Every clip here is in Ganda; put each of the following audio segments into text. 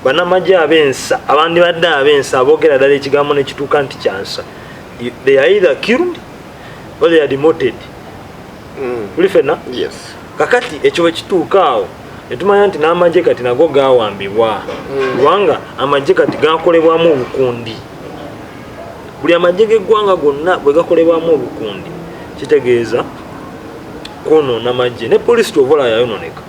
banamagye abensa abandi badde abensa aboogera ddala ekigambo ne kituuka nti kyansa, they are either killed or they are demoted. Tuli fenna? Yes. Kakati ekyo bwe kituuka awo ne tumanya nti n'amagye kati nago gaawambibwa kubanga amagye kati gakolebwamu obukundi. Buli amagye g'eggwanga gonna bwe gakolebwamu obukundi kitegeeza kwonoona amagye. Ne poliisi tovola yayononeka.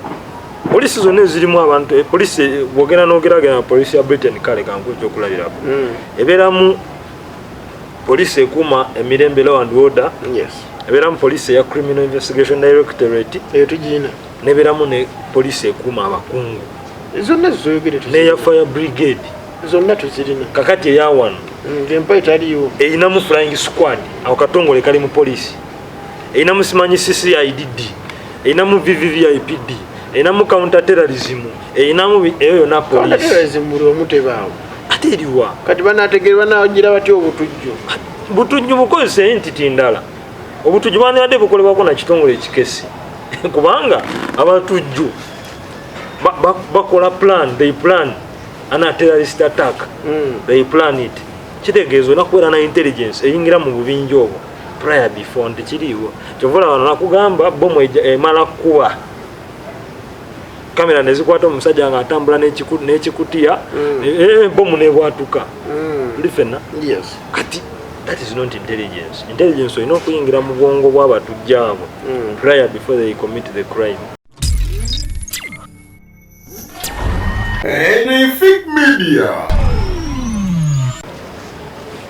Poliisi zonna ezirimu abantu, poliisi bwogenda n'ogeragera poliisi ya Britain kale kankuwa ekyokulabirako ebeeramu poliisi ekuuma emirembe law and order. Yes. Ebeeramu poliisi eya criminal investigation directorate eyo tugiina, nebeeramu ne poliisi ekuuma abakungu zonna zoyogere neya fire brigade zonna tuzirina. kakati eya wano empa etaliyo erinamu flying squad, awo katongole kali mu poliisi, erinamu simanyi CCIDD, erinamu VVVIPD, erinamu counter terrorism, erinamu eyo yonna poliisi. terrorism buli omu tebaawo ate eriwa kati banategeera banagira batya obutujju. butujju bukozesa entity ndala. Obutujju bwandibadde bukolebwako na kitongole ekikesi kubanga abatujju bakola plan, they plan ana terrorist attack, they plan it. Kitegeeza olina kubeera na intelligence eyingira mu bubinja obwo prior before nti kiriiwo. Kyovola wano nakugamba bomu emala kuba kamera nezikwata omusajja nga atambula n'ekikutiya bomu nebwatuka. Tuli fenna? Yes. Kati that is not intelligence. Intelligence olina okuyingira mu bwongo bw'abatujja abo prior before they commit the crime. Anything Media.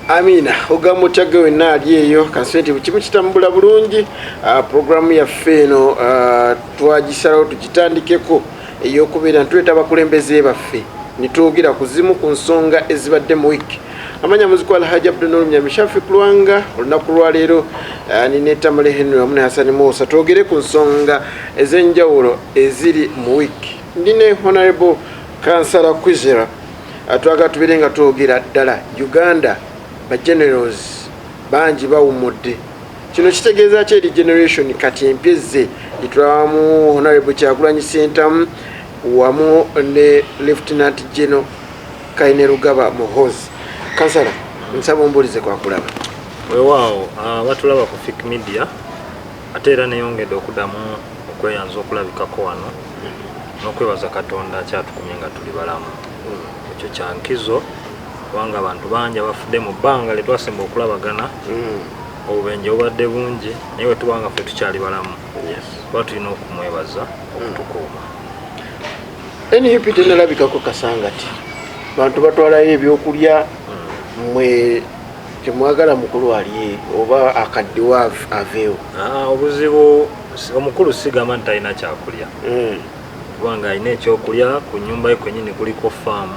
Amina ogamba otyaga wenna ali eyo kansenti kimu kitambula bulungi. Programu yaffe eno twagisalawo tugitandikeko ey'okubeera ntuleta abakulembeze baffe nitwogera ku zimu ku nsonga ezibadde mu wiki. Amanya muziko Alhaji Abdul Mnyamishafi Kulwanga olunaku lwaleero ninetamale Henry wamu ne Hassan Musa twogere ku nsonga ez'enjawulo eziri mu wiki. Ndine Honorable Kansala Kwizera atwaga tubeere nga twogera ddala Uganda ba generals bangi bawumudde. Kino kitegeeza ki eri generation kati empyezze itulamu Honorable Kyagulanyi Ssentamu wamu ne Lieutenant General Kaine Rugaba Muhoozi. Kansala nsaba ombulize kwa kulaba. Weewaawo batulaba ku Fik Media ate era neyongedde okuddamu okweyanza okulabikako wano n'okwebaza Katonda akyatukumye nga tuli balamu. Ekyo kyankizo kubanga abantu bangi abafudde mu bbanga lyetwasemba okulabagana obubenje obadde bungi naye bwe tubanga ffe tukyali balamu. Kuba tulina okumwebaza okutukuuma. NUP tenalabikako kasangati bantu batwalayo ebyokulya mwe temwagala mukulu ali oba akaddiwa aveewo. Obuzibu omukulu sigamba nti alina kyakulya kubanga alina ekyokulya ku nnyumba ye kwennyini kuliko faamu.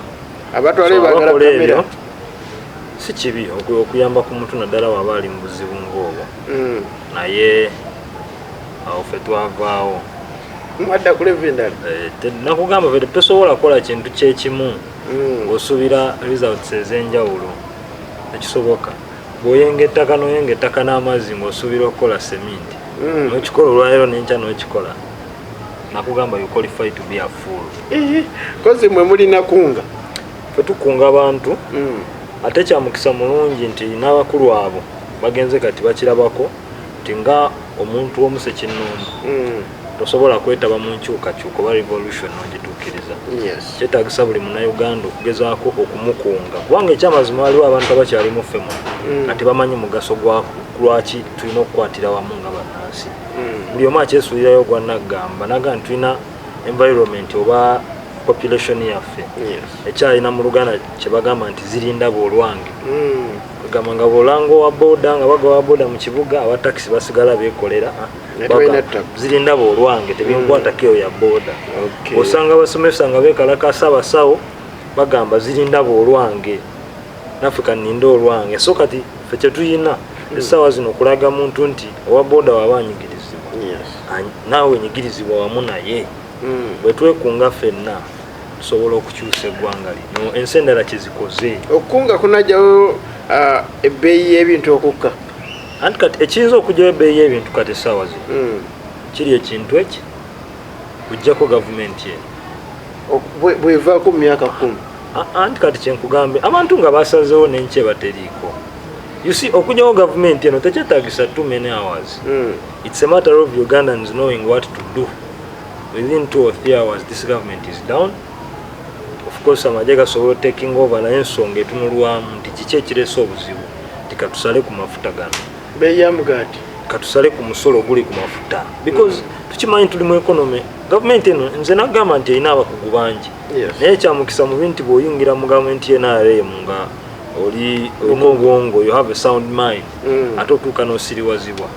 Abatwalayo baagala kamera si kibi okuyamba ku muntu naddala waba ali mu buzibu ng'obwo naye awo ffe twavaawo mwadda kuleva endala. Nakugamba ffe tosobola kukola kintu kyekimu ng'osuubira results ez'enjawulo ekisoboka. Bw'oyenga ettaka n'oyenga ettaka n'amazzi ng'osuubira okukola seminti n'okikola olwaleero n'enkya n'okikola. Nakugamba you qualify to be a fool. Kozi mwe mulina kunga. Ffe tukunga abantu ate kyamukisa mulungi nti n'abakulu abo bagenze kati bakirabako nti nga omuntu w'omusekinnumba tosobola kwetaba mu nkyukakyuka oba revolution n'ogituukiriza. Kyetaagisa buli munnayuganda okugezaako okumukunga kubanga ekyamazima waliwo abantu abakyalimu ffemu nga tebamanyi mugaso lwaki tulina okukwatira wamu nga bannansi. Buli omu akyesuulirayo gwannaggamba naga nti tulina environment oba population yaffe ekyalina mu Luganda kye bagamba nti zirinda boolwange. Kugamba nga boolanga owa booda nga bagawa booda mu kibuga awa taxi basigala beekolera zirinda boolwange tebinkwatako eyo ya booda. Osanga abasomesa nga beekalakasa abasawo bagamba zirinda boolwange naffe kaninda olwange. So kati ffe kye tuyina essaawa zino okulaga muntu nti owa booda waba anyigirizibwa naawe enyigirizibwa wamu naye bwe twekunga ffenna tusobola okukyusa eggwanga lino. Ensi endala kyezikoze okukunga kunajjawo ebbeeyi y'ebintu okukka. Anti kati ekiyinza okugyawo ebbeeyi y'ebintu kati essaawa zino kiri ekintu eki kujjako gavumenti eno bwevaako mu myaka 10 anti kati kyenkugambe abantu nga basazeewo n'enki bateriiko. You see, okunyawo government eno tekyetaagisa too many hours. It's a matter of Ugandans knowing what to do. Within 2 or 3 hours this government is down. Of course amagye gasobola taking over naye ensonga etunulwamu nti kiki ekireese obuzibu nti katusale ku mafuta gano, beeyi ya mugaati, katusale ku musolo guli ku mafuta because tukimanyi tuli mu economy. Government eno nze nagamba nti erina abakugu bangi, naye ekyamukisa mu bintu bw'oyingira mu gavumenti y'NRM nga oli obwongo, you have a sound mind, ate otuuka n'osiriwazibwa.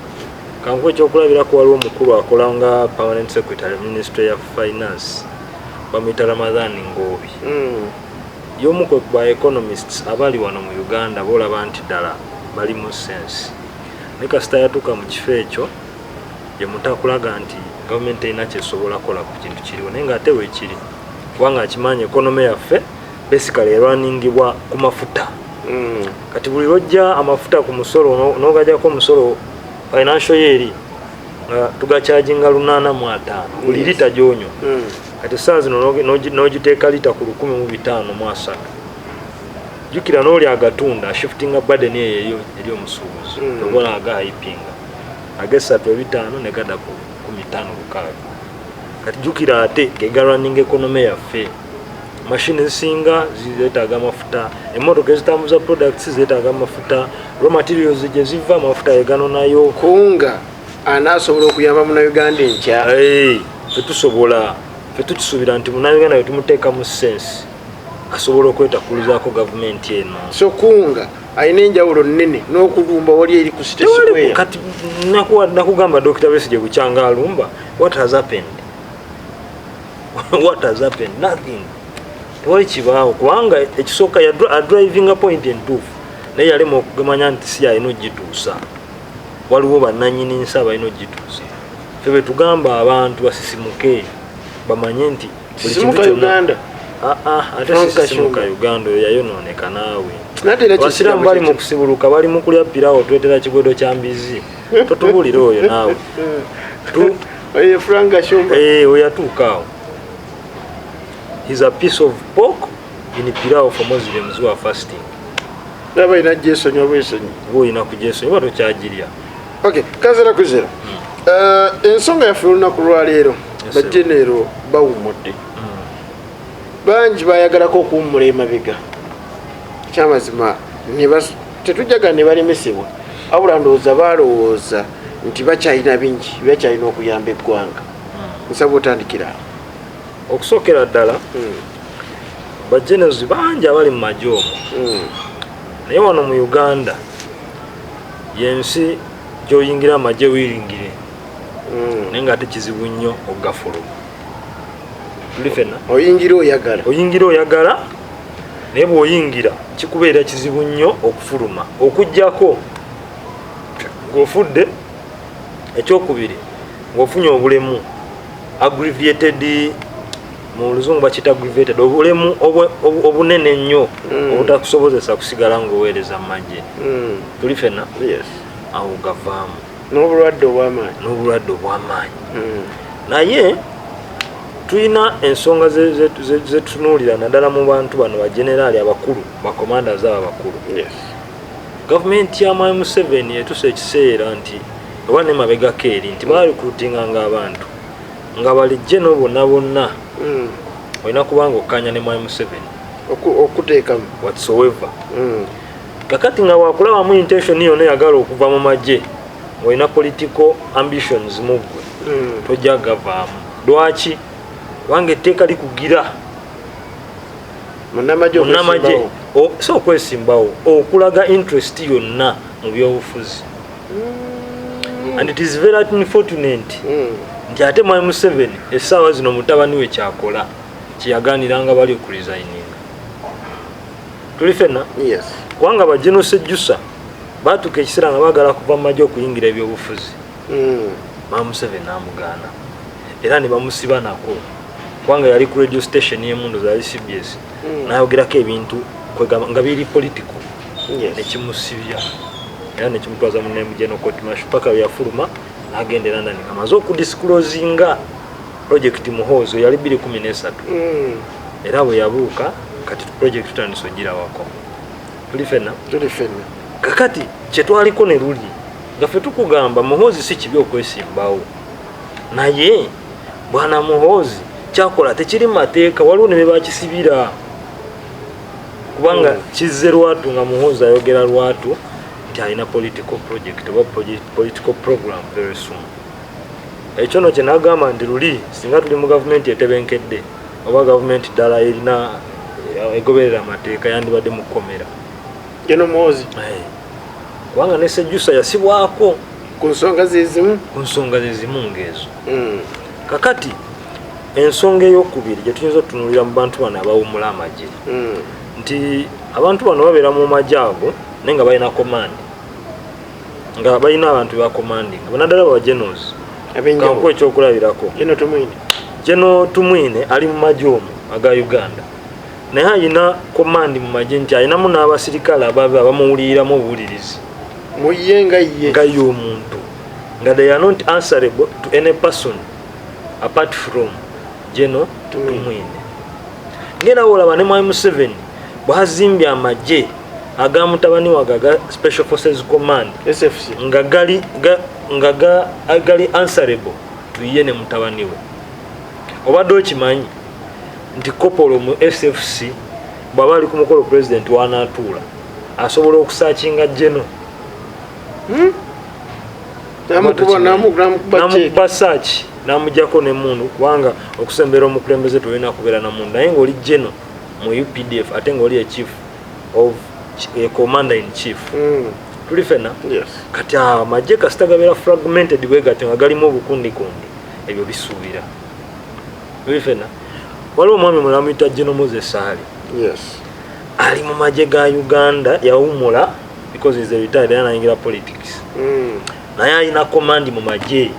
Kankuwa ekyokulabirako waliwo omukulu akola nga permanent secretary ministry ya finance bamuyita Ramadhan Ngobi. Y'omu ku ba economists abali wano mu Uganda boolaba nti ddala bali mu sense. Ne kasita yatuuka mu kifo ekyo ye mutakulaga nti gavumenti erina kyesobola kola ku kintu kiriwo, naye ng'ate weekiri kubanga akimanyi economy yaffe basically erwaningibwa ku mafuta. Kati buli lwojja amafuta ku musolo n'ogajjako omusolo financial year tugakyajinga 850 buli lita gy'onywa. Kati saa zino n'ogiteeka lita ku 1,500. Jjukira n'oli agatunda shiftinga burden eyo eri omusuubuzi obola agahayipinga age3.5 ne gada ku 5,600. Kati jjukira ate gegarunning economy yaffe. Machine zisinga zeetaaga amafuta, emmotoka ezitambuza products zeetaaga amafuta, raw materials gye ziva amafuta yegano nayo. Kunga anaasobola okuyamba munnayuganda enkya. Fetusobola, fetukisuubira nti munnayuganda we tumuteeka mu sense asobola okwetakulizaako gavumenti eno. So kunga alina enjawulo nnene n'okulumba wali eri ku state square. Kati nakugamba Dr. Besigye bukyanga alumba. What has happened? What has happened? Nothing. Tewali kibaawo kubanga ekisooka ya driving point entuufu naye yalema okugemanya nti si alina ogituusa. Waliwo bannannyini nsi abalina ogituusa. Ffe be tugamba abantu basisimuke bamanye nti buli kintu Uganda. Ate sisimuka Uganda oyo yayonooneka naawe. Abasiraamu bali mu kusibuluka, bali mu kulya piraawo twetera kigwedo kya mbizi. Totubulira oyo naawe. Oyo Frank Ashomba. Oyo yatuuka awo. Is a piece of pork in pirao for Muslims who are fasting. Naba ina Jesu nyobwesonyi. Wo ina kujesu iwa tokyagirya. Okay, kazera kuzera. Ensonga yaffe olunaku lwaleero bajenero bawumudde. Bangi bayagalako okuwummula emabega. Kyamazima tetujjaga ne balemesebwa. Abula ndowooza balowooza nti bakyalina bingi, bakyalina okuyamba eggwanga. Nsaba otandikira awo. Okusookera ddala bajenezi bangi abali mu magye omwo, naye wano mu Uganda yensi gy'oyingira amagye wiringire naye nga ate kizibu nnyo okugafuluma. Tuli ffenna oyingira oyagala naye bw'oyingira kikubeera kizibu nnyo okufuluma okuggyako ng'ofudde. Ekyokubiri ng'ofunye obulemu aggravated, mu luzungu bakita aggravated, obulemu obunene nnyo obutakusobozesa kusigala ng'oweereza mu magye. Tuli ffenna awo gavaamu n'obulwadde obw'amaanyi. Naye tulina ensonga zetutunuulira naddala mu bantu bano bajeneraali abakulu, bakomandazi abo abakulu. Gavumenti ya Mwai Museveni etuusa ekiseera nti oba ne mabegako eri nti baalikulutinganga abantu nga balijje no bonna olina kubanga okkanya ne Mwai Museveni okuteekamu whatsoever. Kakati nga wakulabamu intention yonna yagala okuva mu magye ng'olina political ambitions mu ggwe tojja gavaamu. Lwaki? Kubanga etteeka likugira munnamagye so okwesimbawo okulaga interest yonna mu byobufuzi. And it is very unfortunate nti ate Mwai Museveni essaawa zino mutabani we kyakola kyeyaganiranga bali okuresigninga. Tuli ffenna kubanga bajeno sejjusa baatuuka ekiseera nga baagala kuva mu magye okuyingira ebyobufuzi. Mwai Museveni amugaana era ne bamusiba nako kubanga yali ku radio station y'emundu zaali CBS n'ayogerako ebintu nga biri political nekimusibya era nekimutwaza munemujeno court martial paka yafuluma n'agenda London ng'amaze okudisclosinga project Muhoozi yali 2013 era bwe yabuuka kati project tutandise ogirabako tuli fenna kakati kyetwaliko ne luli nga ffe tukugamba Muhoozi si kibi okwesimbawo naye bwana Muhoozi kyakola tekiri mateeka waliwo ne bebakisibira kubanga kizze lwatu nga Muhoozi ayogera lwatu nti alina political project oba political program very soon ekyo no kye nagamba nti luli singa tuli mu gavumenti etebenkedde oba gavumenti ddala erina egoberera amateeka yandibadde mu kkomera Geno Muhoozi kubanga ne Sejjusa yasibwako ku nsonga zezimu ng'ezo kakati ensonga ey'okubiri gye tuyinza otunuulira mu bantu bano abawumula amagye nti abantu bano babeera mu magye ago naye nga balina command nga balina abantu ba commanding banaddala ba generals kanku ekyokulabirako Geno Tumwine ali mu magye omwo aga Uganda naye alina command mu magye nti alinamu n'abasirikale abamuwuliriramu obuwulirizi muye nga ye omuntu nga they are not answerable to any person apart from Geno Tumwine ngera olaba ne Mwai Museveni bwazimbye amagye aga mutabani wagaga Special Forces Command SFC nga gali answerable to ye ne mutabani we obadde okimanyi nti kopolo mu SFC bw'aba ali ku mukolo president wanaatuula asobola okusakinga Geno namukuba saaki namujjako nemundu kubanga okusembera omukulembeze tolina kubeera namundu naye ngaoli Geno mu UPDF ate ngaoli chief of commander in chief tuli fena kati amagye kasita gabeera fragmented bwe gati nga galimu obukundikundi ebyo bisuubira tuli fena waliwo omwami mulamuyita Geno Moses ali mu magye ga Uganda yawumula because he's a retired yanayingira politics naye alina command mu magye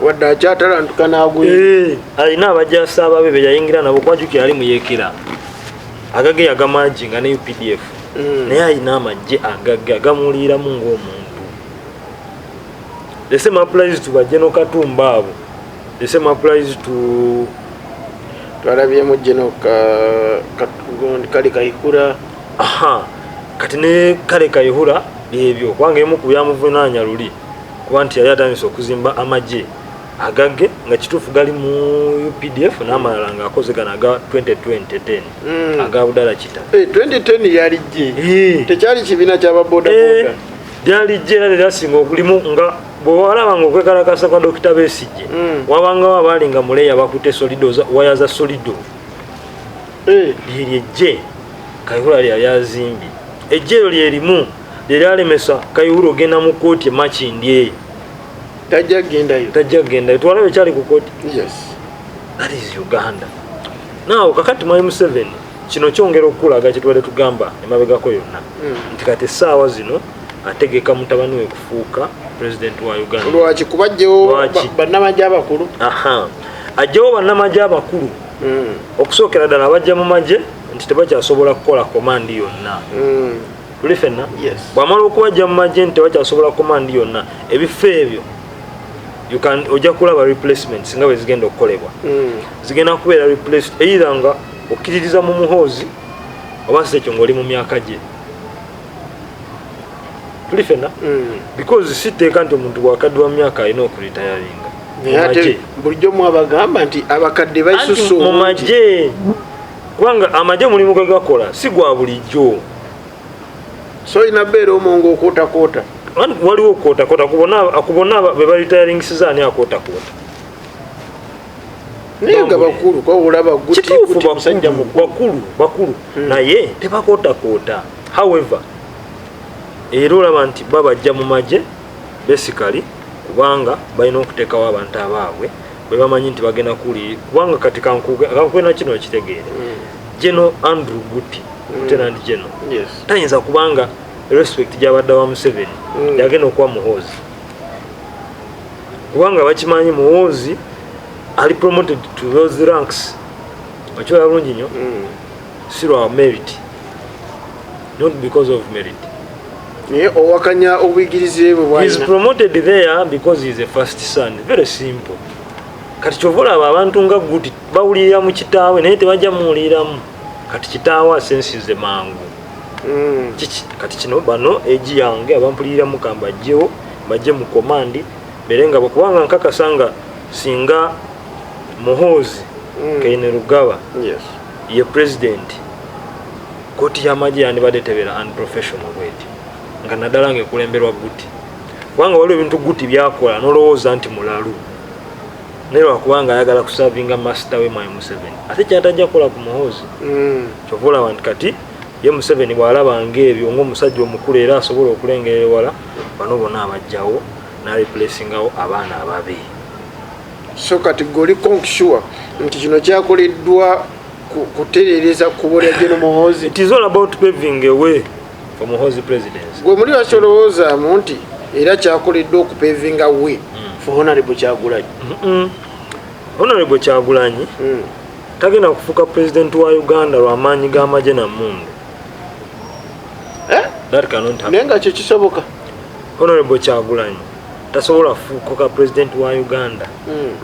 wadde akyatalantuka n'agwe alina abajasa ababe be yayingira nabo kwajukira ali muyekera agage yagamagi nga ne UPDF naye alina amagye agage agamuwuliramu ng'omuntu the same applies to Geno Katumba abo the same applies to twalabyemu Geno kale Kayihura kati ne kale Kayihura byebyo kubanga emu ku byamuvunaanya luli kuba nti yali atandise okuzimba amagye agage nga kituufu gali mu UPDF n'amalala ng'akoze gana aga 2010 aga budala kita 2010 yali gye tekyali kibiina ky'ababodaboda lyali gye era lyasinga okulimu nga bwewalaba nga okwekalakasa kwa Dr. Besigye wabangawo abaali nga muleya bakute solido waya za solido lyeri ejje Kayihura lyali azimbye ejje eryo lyerimu lyalemesa Kayihura ogenda mu kooti emakindye tajja gendayo twalabe kyali ku kooti that is Uganda now kakati Mwai Museveni kino kyongera okulaga kyetubadde tugamba emabegako yonna nti kati essaawa zino ategeka mutabani we kufuuka president wa Uganda lwaki kubajjewo bannamagye abakulu ajjewo bannamagye abakulu okusookera ddala abajja mu magye nti tebakyasobola kukola komandi yonna tuli fenna bw'amala okubajja mu magye nti tebakyasobola komandi yonna ebifo ebyo ojja kulaba replacements nga bwe zigenda okukolebwa zigenda kubeera replaced either nga okkiririza mu Muhoozi oba si ekyo ng'oli mu myaka gye tuli fenna because si tteeka nti omuntu bwakadde wa myaka alina okuritayaringa ate bulijjo mwabagamba nti abakadde baisusu mu magye kubanga amagye mulimu gwe gakola si gwa bulijjo so inabeera omongo okootakoota waliwo okootakoota kubona be baritayaringisiza ani akootakoota naye nga bakulu kwawulaba kituufu bakulu naye tebakootakoota however era olaba nti babajja mu magye basically kubanga balina okuteekawo abantu abaabwe bwe bamanyi nti bagenda kuli kubanga kati kankwena kino ekitegeere Geno Andrew Guti Lieutenant General tayinza kubanga respect gy'abadde wa Museveni yagenda okuwa Muhoozi kubanga bakimanyi Muhoozi ali promoted to those ranks bakyola bulungi nnyo si lwa merit not because of merit owakanya obuyigirize bwe bwalina. He is promoted there because he is a first son. Very simple. Kati kyova olaba abantu nga Guti bawulira mu kitaawe naye tebajja muwuliramu kati kitaawa asensize mangu kati kino bano eji yange abampulira mukamba ajjewo bajje mu komandi berenga bakubanga nkakasanga singa Muhoozi Kainerugaba ye president koti y'amagye yandibadde tebera unprofessional bweti nga naddala ng'ekulemberwa guti kubanga waliwo ebintu guti byakola n'olowooza nti mulalu naye lwakubanga ayagala kusavinga master we Mwai Museveni ate kyatajja kukola ku Muhoozi kyova olaba nti kati ye Museveni bw'alaba ng'ebyo ng'omusajja omukulu era asobola okulengerera ewala bano bonna abajjawo n'areplacingawo abaana ababe. So kati goli sure nti kino kyakoleddwa kutereereza kkubo lya General Muhoozi. It is all about paving a way for Muhoozi presidency. Gwe muli wasolowoozamu nti era kyakoleddwa okupavinga way for Honorable Kyagulanyi. Honorable Kyagulanyi tagenda kufuuka president wa Uganda lw'amaanyi g'amagye na mmundu. That cannot happen. Naye nga kyo kisoboka. Honorable Kyagulanyi tasobola kufuuka president wa Uganda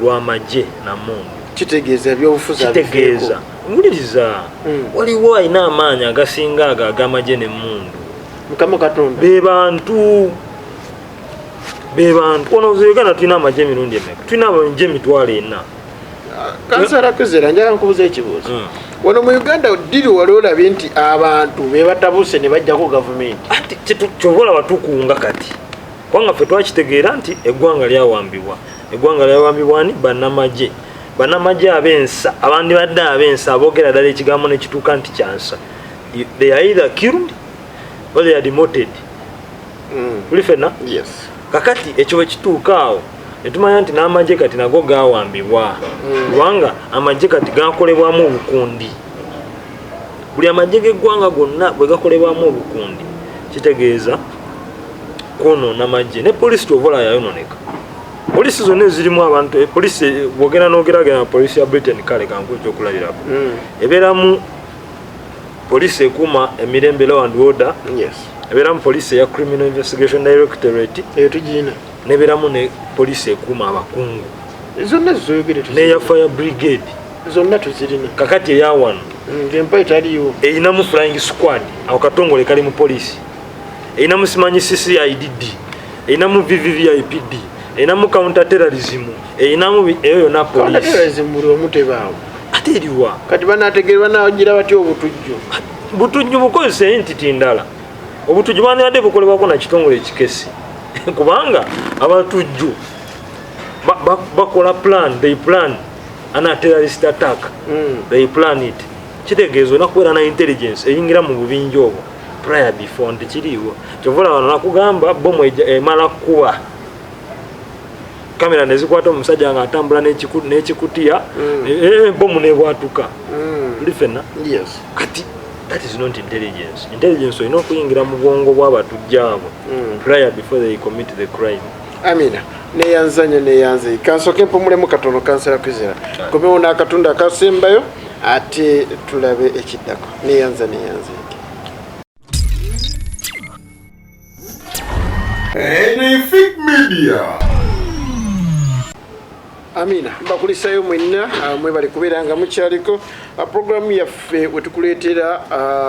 lw'amagye na mmundu. Kitegeeza ebyobufuzi kitegeeza muliriza waliwo alina amaanyi agasinga ago ag'amagye n'emmundu. Mukama Katonda be bantu ono Uganda tulina amagye emirundi emeka tulina abagye emitwalo 4. Kansala Kizera njagala nkubuuza ekibuuzo. Wano mu Uganda diri wali olabye nti abantu be batabuse ne bajjako gavumenti. Ati kyobola batukunga kati kubanga ffe twakitegeera nti eggwanga lyawambibwa ni bannamagye abensa abandi badde abensa aboogera ddala ekigambo ne kituuka nti kyansa. They are either killed or they are demoted. Tuli ffenna? Yes. Kakati ekyo bwe kituuka awo netumanya nti n'amagye kati nago gaawambibwa kubanga amagye kati gakolebwamu obukundi. Buli amagye g'eggwanga gonna bwe gakolebwamu obukundi kitegeeza kwonoona amagye. Ne poliisi kyovola yayononeka. Poliisi zonna ezirimu abantu poliisi bwogenda n'ogeragera poliisi ya Britain kale kankuwa ekyokulabirako ebeeramu poliisi ekuuma emirembe law and order. Ebeeramu poliisi eya criminal investigation directorate eyo tugiina nebeeramu ne poliisi ekuuma abakungu zonna zoyogere neya fire brigade zonna tuzirina. kakati eya wano empa etaliyo erinamu flying squad awo katongole kali mu poliisi erinamu simanyi CCIDD erinamu VVVIPD erinamu counter terrorism erinamu eyo yonna poliisi buli omu tebaawo ate eriwa kati banaategerwa nagira batya butujju bukozesa entity ndala obutujju bwandibadde bukolebwako na kitongole ekikesi kubanga abatujju bakola they plan ana terrorist attack they plan it kitegeeza onakubeera na intelligence eyingira mu bubinja obwo prior before nti kiriiwo kyovola wano nakugamba bomu emala kuba kamera nezikwata omusajja nga atambula n'ekikutiya bomu nebwatuka tuli ffenna kati that is not intelligence. Intelligence olina okuyingira mu bwongo bw'abatujja abo prior before they commit the crime. Amina neyanze kansoke mpumulemu katono Kansala Kizera komewo n'akatundu akasembayo ate tulabe ekiddako neyanze Benefit Media. Amina mbakulisayo mwenna mwebali kubeera nga mukyaliko programu yaffe wetukuleetera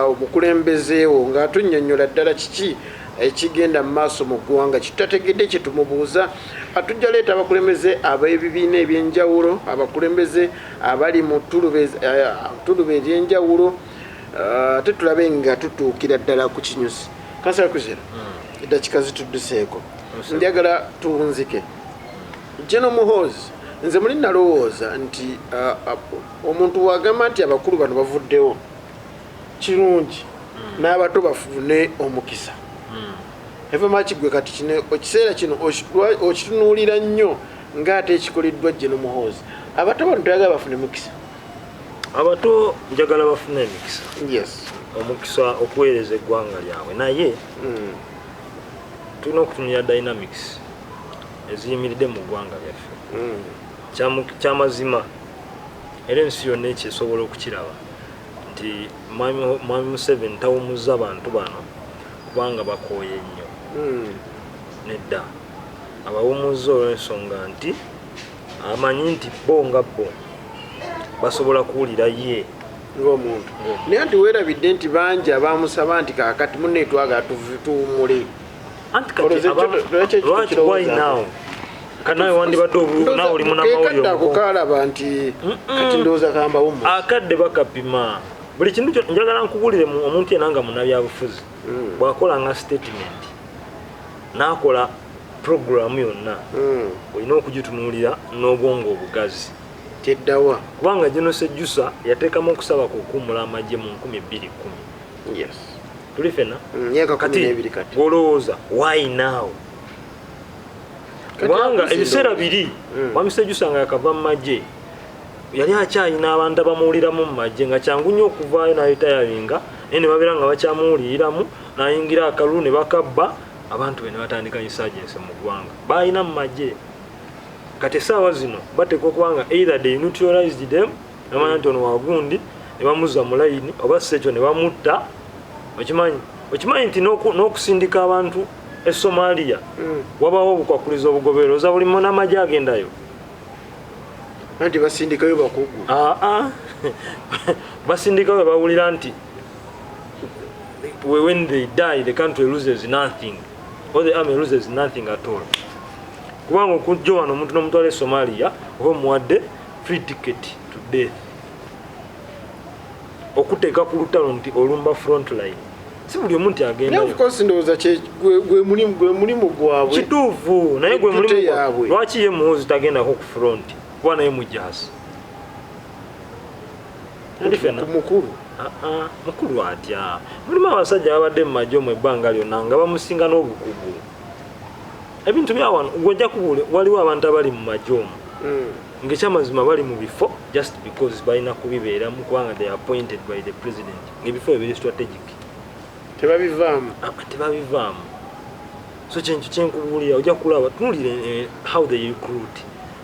omukulembezeewo ng'atunnyonnyola ddala kiki ekigenda mu maaso mu ggwanga kitategedde kye tumubuuza atujja leeta abakulembeze ab'ebibiina ebyenjawulo abakulembeze abali mu ttuluba ery'enjawulo ate tulabe nga tutuukira ddala ku kinyusi. Kansala Kizera eddakiika zitudduseeko njagala tuwunzike General Muhoozi nze muli nalowooza nti omuntu wagamba nti abakulu bano bavuddewo kirungi n'abato bafune omukisa eva makigwe kati kino ekiseera kino okitunuulira nnyo ng'ate ekikoleddwa General Muhoozi abato bano toyagala bafune mukisa. Abato njagala bafune emikisa omukisa okuweereza eggwanga lyabwe naye tulina okutunulira dynamics eziyimiridde mu ggwanga lyaffe kyamazima era ensi yonna ekyesobola okukiraba nti Mwami Museveni tawumuzza abantu bano kubanga bakooye nnyo nedda abawumuzza olw'ensonga nti amanyi nti bo nga bo basobola kuwulira ye ng'omuntu naye nti weerabidde nti bangi abaamusaba nti kaakati munne twagala tuwummule anti kati why now kanawe wandibadde nawe oli munamawulire akukalaba nti kati ndowooza kambawummu akadde bakapima buli kintu njagala nkubulire omuntu yena nga munabyabufuzi bw'akola nga statement n'akola programu yonna olina okugitunuulira n'obwongo obugazi teddawa kubanga gino sejjusa yateekamu okusaba kukuumula amagye mu 2010 yes tuli fena kati olowooza why now kubanga ebiseera biri mwami sejjusa nga yakava mu magye yali akyalina abantu abamuwuliramu mu magye nga kyangu nnyo okuvaayo n'ayitayalinga naye ne babeera nga bakyamuwuliriramu n'ayingira akalulu ne bakabba abantu be ne batandika insurgency mu ggwanga baalina mu magye kati essaawa zino bateekwa okubanga either they neutralized them namanya nti ono wagundi ne bamuzza mu layini oba si ekyo ne bamutta okimanyi nti n'okusindika abantu e Somalia wabawo obukwakuliza obugobereza buli munamagye agendayo anti basindikayo bakugu basindikayo bawulira nti when they die the country loses nothing or the army loses nothing at all kubanga okujja wano omuntu n'omutwala e Somalia oba omuwadde free ticket to death okuteeka ku lutalo nti olumba front line si buli omuntu agendayo of course ndowooza gwe mulimu gwabwe kituufu naye gwe mulimu gwabwe lwaki ye Muhoozi tagendako ku front kuba naye mujaasi mukulu mukulu atya mulimu abasajja babadde mu magye mu ebbanga lyonna nga bamusinga n'obukugu ebintu byawano gwojja kubule waliwo abantu abali mu magye omwo ng'ekyamazima bali mu bifo just because balina kubibeeramu kubanga they are appointed by the president ng'ebifo ebiri strategic tebabivaamu so kyentu kyenkubuulira ojja kulaba tunulire how they recruit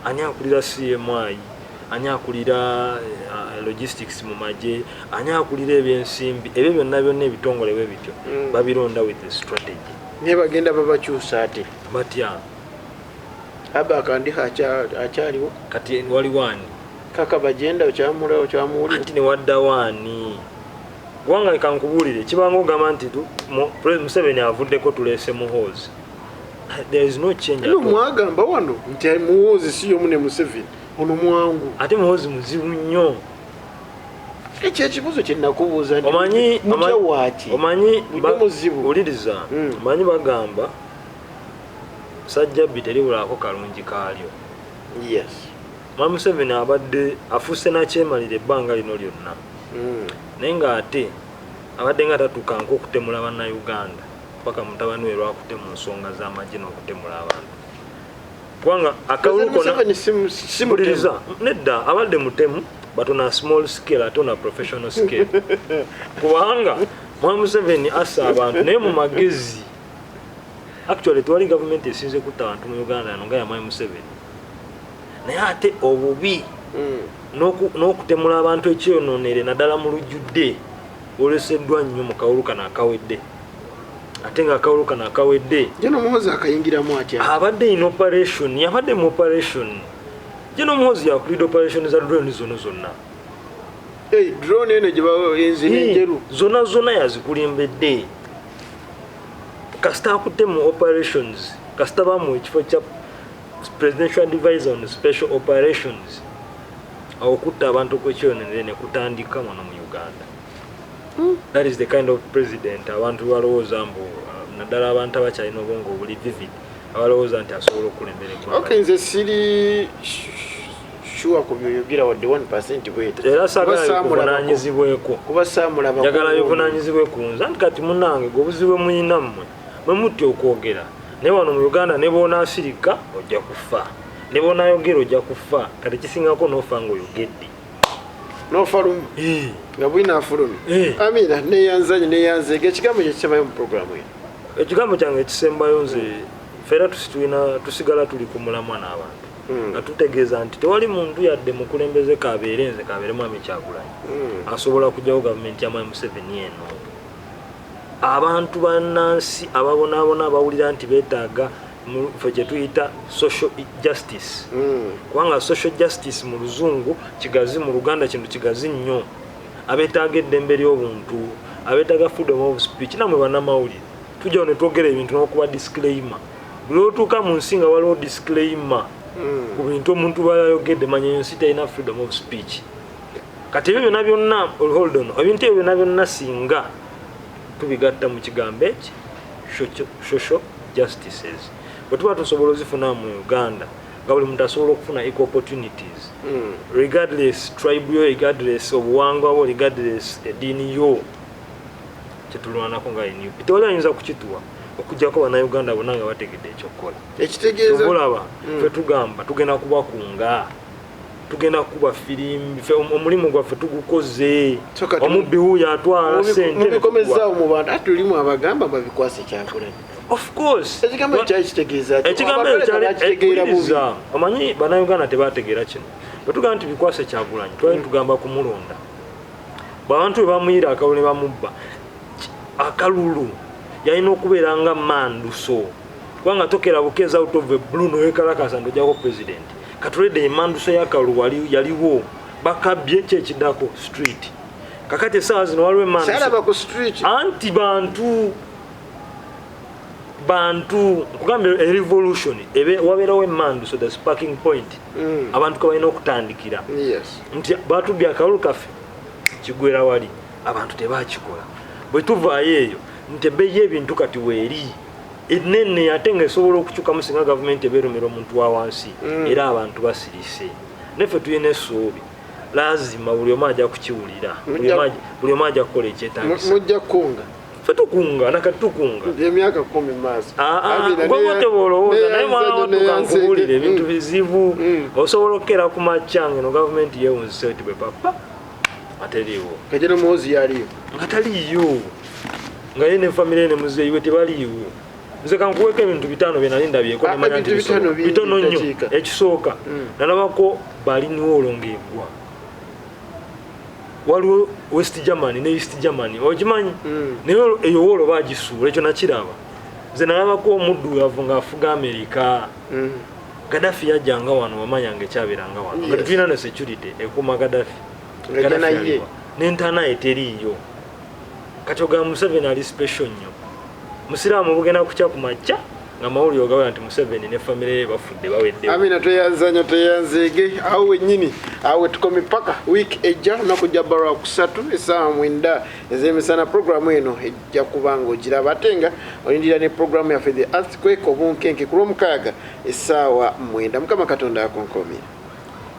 ani akulira CMI ani akulira logistics mu magye ani akulira ebyensimbi ebyo byonna byonna ebitongole bwe bityo babironda with a strategy naye bagenda babakyusa ate batya aba akandika akyaliwo kati waliwani kaka bagenda okyamuwulira anti newadda waani kubanga leka nkubuulire kibanga ogamba nti Museveni avuddeko tuleese Muhoozi there is no change mwagamba wano nti Muhoozi si yomu ne Museveni ono mwangu ate Muhoozi muzibu nnyo ekyo ekibuzo kyenakubuuza omanyi muzibu uliriza omanyi bagamba sajjabbi teribulako kalungi kaalyo yes mwami Museveni abadde afuuse nakyemalira ebbanga lino lyonna naye ng'ate abadde nga tatuukanka okutemula bannayuganda paka mutabani we lwakute mu nsonga z'amagye n'okutemula abantu kubanga akawulukona nedda abadde mutemu but on a small scale ate on a professional scale kubanga mwami Museveni assa abantu naye mu magezi actually twali government esinze kutta abantu mu Uganda yano nga ya mwami Museveni naye ate obubi n'okutemula abantu ekyonoonere naddala mu lujjudde oleseddwa nnyo mu kawulukana akawedde ate nga akawulukana akawedde jeno Muhoozi akayingiramu atya abadde in operation yabadde mu operation jeno Muhoozi yakulidde operation za drone zonna drone eno gyebaenzina enjeru zonna yazikulembedde kasita akutte mu operations kasita bamu ekifo kya presidential advisor on special operations okutta abantu kwekyonere ne kutandika muno mu Uganda that is the kind of president abantu balowooza mbu naddala abantu abakyalina obwongo obuli vivid abalowooza nti asobola okulembera eggwanga nze siri sure ku byoyogera wadde 1% bweta era saagala bivunanyizibweko kuba saamulaba njagala bivunanyizibwe ku nze anti kati munnange gwe obuzibu muyina mmwe mwe mutti okwogera naye wano mu Uganda ne boonaasirika ojja kufa ne boonayogera ojja kufa kati kisingako n'ofa ng'oyogedde n'ofa lumu nga bwina afulumye amina neyanzege ekigambo kyekisembayo mu programu eno ekigambo kyange ekisembayo nze fera tusigala tuli ku mulamwa n'abantu nga tutegeeza nti tewali muntu yadde mukulembeze kabeere nze kabeere mwami Kyagulanyi asobola kujjawo gavumenti ya mwami Museveni eno abantu bannansi ababonaabona abawulira nti beetaaga fe kye tuyita social justice kubanga social justice mu luzungu kigazi mu Luganda kintu kigazi nnyo abetaaga eddembe ly'obuntu abetaaga freedom of speech namwe bannamawulire tujja ne twogera ebintu n'okuba disclaimer buli otuuka mu nsi nga waliwo disclaimer ku bintu omuntu bayayogedde manya ensi terina freedom of speech kati ebyo byonna byonna hold on ebintu ebyo byonna byonna singa tubigatta mu kigambo eki social justices bwe tuba tusobola ozifuna mu Uganda nga buli muntu asobola okufuna equal opportunities regardless tribe yo regardless obuwangwa bwo regardless eddiini yo kyetulwanako nga NUP tewali ayinza kukituwa okujjako bannayuganda bonna nga bategedde ekyokukola ekitegeeza obulaba ffe tugamba tugenda kubakunga tugenda kuba firimbi ffe omulimu gwaffe tugukoze omubbi wuuyo atwala sente mubikomezaawo mu bantu ate tulimu abagamba babikwase Kyagulanyi of course ekigambo kyali kitegeeza ekigambo kyali omanyi bannayuganda tebategeera kino bwe tugamba nti bikwase Kyagulanyi twali tugamba kumulonda bw'abantu bwe bamuyira akawule bamubba akalulu yalina okubeera nga manduso kubanga tokera bukeza out of a blue noyekalakasa ndojjako president katuledde emanduso y'akalulu yaliwo bakabbye kyekiddako street kakati essaawa zino waliwo emanduso anti bantu nkugambye revolution wabeerawo emanduso the sparking point abantu ke balina okutandikira nti batubye akalulu kaffe kigwera wali abantu tebakikola bwe tuvaayo eyo nti ebbeeyi y'ebintu kati weeri enene ate nga esobola okukyukamu singa gavumenti ebeerumira omuntu wa wansi era abantu basirise neffe tulina essuubi lazima buli omu ajja kukiwulira buli omu ajja kukola ekyetaagisa mujja kukunga ffe tukunga nakati tukunga emyaka 10 maaso gwegwote bwolowooza naye mwana watuka nkubuulira ebintu bizibu osobola okukera ku makya ngeno gavumenti yeewunzise oti bwe papa ateriiwo kajeno Muhoozi yaliyo nga taliiyo nga ye ne famire ne muzeeyi we tebaliiwo nze kankuweeko ebintu 5 bye nali ndabyeko nemanya nti bitono nnyo ekisooka nalabako baliniwo olongeegwa waliwo West Germany ne East Germany okimanyi naye eyo woolo bagisuula ekyo nakiraba nze nalabako omuddugavu ng'afuga Amerika Gaddafi yajjanga wano wamanyanga ekyabeeranga wano nga tetulina ne security ekuuma Gaddafi n'entaana eteriiyo kati ogamba Museveni ali special nnyo musiraamu bugenda kukya ku makya nga mawulire ogabula nti Museveni ne famire ye bafudde bawedde amina tweyanzanya tweyanzeege awo wennyini awe tukomi paka wiiki ejja nakujja barwa 3 essaawa 9 ez'emisana programu eno ejja kubanga ogiraba ate nga olindira ne programu yaffe the earthquake obunkenke ku lw'omukaaga essaawa 9 mukama katonda akonkomera